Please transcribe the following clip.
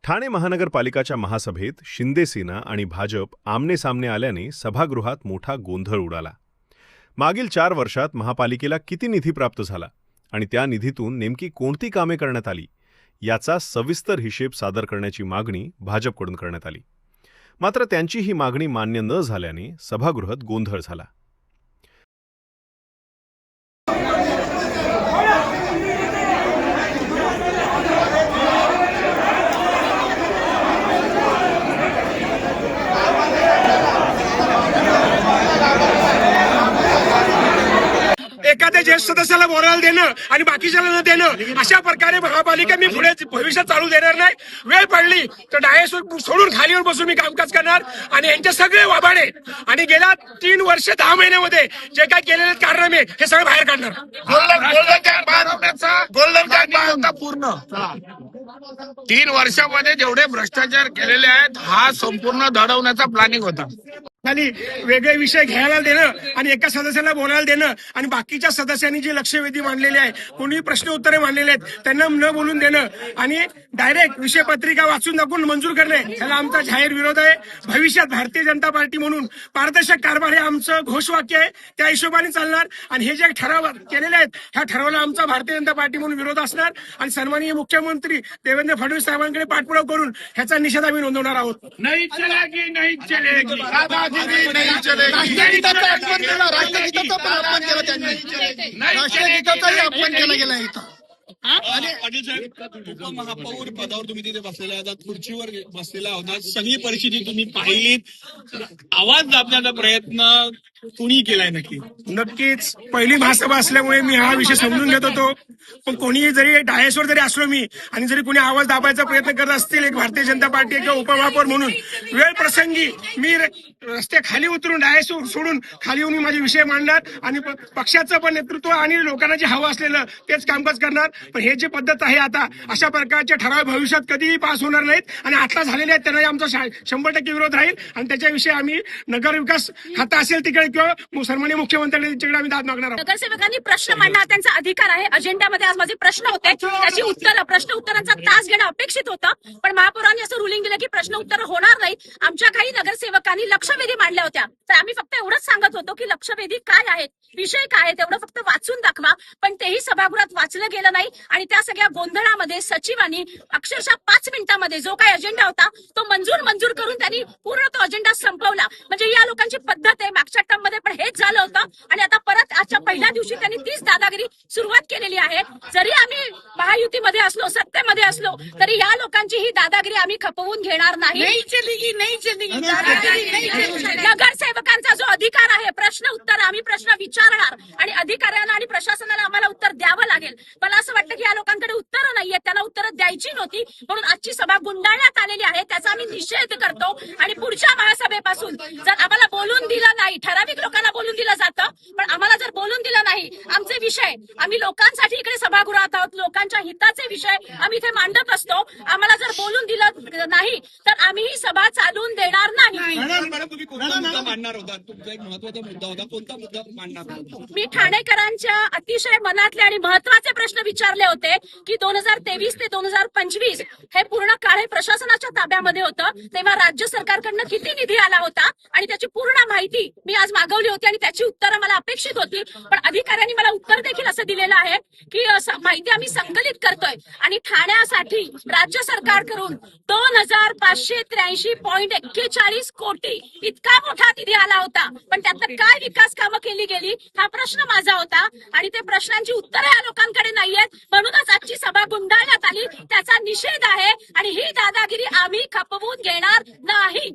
ठाणे महानगरपालिकाच्या महासभेत शिंदे सेना आणि भाजप आमने सामने आल्याने सभागृहात मोठा गोंधळ उडाला. मागील 4 वर्षात महापालिकेला किती निधी प्राप्त झाला आणि त्या निधीतून नेमकी कोणती कामे करण्यात आली याचा सविस्तर हिशेब सादर करण्याची मागणी भाजपकडून करण्यात आली. मात्र त्यांची ही मागणी मान्य न झाल्याने सभागृहात गोंधळ झाला. एखाद्या ज्येष्ठ सदस्याला बोलायला देणं आणि बाकीच्याला न देणं अशा प्रकारे महापालिका मी पुढे भविष्यात चालू देणार नाही. वेळ पडली तर डायस सोडून खालीवर बसून मी कामकाज करणार आणि यांचे सगळे वाबाडे आणि गेल्या 3 वर्ष 10 महिन्यामध्ये जे काय केलेले कारनामे हे सगळं बाहेर काढणार. गोल्डन पूर्ण 3 वर्षामध्ये जेवढे भ्रष्टाचार केलेले आहेत हा संपूर्ण दडवण्याचा प्लॅनिंग होता. खाली वेगळे विषय घ्यायला देणं आणि एका सदस्याला बोलायला देणं आणि बाकीच्या सदस्यांनी जे लक्षवेधी मांडलेले आहे, कोणी प्रश्न उत्तरे मांडलेले आहेत त्यांना न बोलून देणं आणि डायरेक्ट विषय पत्रिका वाचून दाखवून मंजूर करणे याला आमचा जाहीर विरोध आहे. भविष्यात भारतीय जनता पार्टी म्हणून पारदर्शक कारभार हे आमचं घोषवाक्य आहे, त्या हिशोबाने चालणार आणि हे जे ठराव केलेले आहेत ह्या ठरावाला आमचा भारतीय जनता पार्टी म्हणून विरोध असणार आणि सन्माननीय मुख्यमंत्री देवेंद्र फडणवीस साहेबांकडे पाठपुरावा करून ह्याचा निषेध आम्ही नोंदवणार आहोत. नाही चलेगी नाही चलेगी राष्ट्रगीताचा अपमान केला, राष्ट्रगीताचा पण अपमान केला त्यांनी, राष्ट्रगीताचाही अपमान केला गेला इथं. पाटील साहेब, उपमहापौर पदावर तुम्ही तिथे बसलेला होता, खुर्चीवर बसलेला होता, सगळी परिस्थिती तुम्ही पाहिलीत, आवाज दाबण्याचा प्रयत्न कुणी केलाय नक्की? नक्कीच पहिली महासभा असल्यामुळे मी हा विषय समजून घेत होतो, पण कोणी जरी डायसवर जरी असलो मी आणि जरी कोणी आवाज दाबायचा प्रयत्न करत असतील एक भारतीय जनता पार्टी किंवा उपमहापौर म्हणून वेळ प्रसंगी मी रस्ते खाली उतरून डायस सोडून खाली येऊन मी माझे विषय मांडणार आणि पक्षाचं पण नेतृत्व आणि लोकांना जे हवं असलेलं तेच कामकाज करणार. पण हे जे पद्धत आहे आता अशा प्रकारचे ठराव भविष्यात कधीही पास होणार नाहीत आणि आता झालेले आहेत त्यांना आमचा 100% विरोध राहील आणि त्याच्याविषयी आम्ही नगर विकास खाता असेल तिकडे किंवा सन्माननीय मुख्यमंत्र्यांकडे आम्ही दाद मागणार आहोत. नगरसेवकांनी प्रश्न मांडणार त्यांचा अधिकार आहे. अजेंड्यामध्ये आज माझे प्रश्न होते, त्याची प्रश्न उत्तरांचा तास घेणं अपेक्षित होतं, पण महापौरांनी असं रुलिंग दिलं की प्रश्न उत्तर होणार नाही. आमच्या काही नगरसेवकांनी लक्षवेधी मांडल्या होत्या, तर आम्ही फक्त एवढंच सांगत होतो की लक्षवेधी काय आहेत, विषय काय आहेत तेवढं फक्त वाचून दाखवा, पण तेही सभागृहात वाचलं गेलं नाही आणि त्या सगळ्या गोंधळामध्ये सचिवांनी अक्षरशः 5 मिनिटांमध्ये जो काही अजेंडा होता तो मंजूर करून त्यांनी पूर्ण तो अजेंडा संपवला. म्हणजे या लोकांची पद्धत आहे. मागच्या टर्ममध्ये पण हेच झालं होतं आणि आता परत आजच्या पहिल्या दिवशी त्यांनी तीच दादागिरी सुरुवात केलेली आहे. जरी आम्ही महायुतीमध्ये असलो, सत्तेमध्ये असलो, तरी या लोकांची ही दादागिरी आम्ही खपवून घेणार नाही. नगरसेवकांचा जो अधिकार आहे प्रश्न उत्तर, आम्ही प्रश्न विचारणार आणि अधिकाऱ्यांना आणि प्रशासनाला आम्हाला उत्तर द्यावं लागेल. मला असं वाटतं की या लोकांकडे उत्तरं नाहीये, त्यांना उत्तरं द्यायची नव्हती म्हणून आजची सभा गुंडाळण्यात आलेली आहे. त्याचा आम्ही निषेध करतो आणि पुढच्या महासभेपासून जर आम्हाला बोलून दिलं नाही, ठराविक लोकांना बोलून दिलं जातं, पण आम्हाला जर बोलून दिलं नाही, आमचे विषय आम्ही लोकांसाठी इकडे सभागृहात आहोत, लोकांच्या हिताचे विषय आम्ही इथे मांडत असतो, आम्हाला जर बोलून दिलं नाही तर आम्ही ही सभा चालून देणार नाही. तुम्ही कोणता मुद्दा मांडणार होता? तुमचा एक महत्वाचा मुद्दा होता, कोणता मुद्दा मांडणार होता? मी ठाणेकरांच्या अतिशय मनातले आणि महत्वाचे प्रश्न विचारले होते की 2023 ते 2025 हे पूर्ण काळ हे प्रशासनाच्या ताब्यामध्ये होतं, तेव्हा राज्य सरकारकडनं किती निधी आला होता आणि त्याची पूर्ण माहिती मी आज मागवली होती आणि त्याची उत्तरं मला अपेक्षित होती. पण अधिकाऱ्यांनी मला उत्तर देखील असं दिलेलं आहे की माहिती आम्ही संकलित करतोय आणि ठाण्यासाठी राज्य सरकारकडून 2583.41 कोटी इतका मोठा निधी आला होता, पण त्यातलं काय विकास कामं केली गेली हा प्रश्न माझा होता आणि ते प्रश्नांची उत्तरं या लोकांकडे नाहीयेत. म्हणूनच आजची सभा गुंडाळण्यात आली, त्याचा निषेध आहे आणि ही दादागिरी आम्ही खपवून घेणार नाही.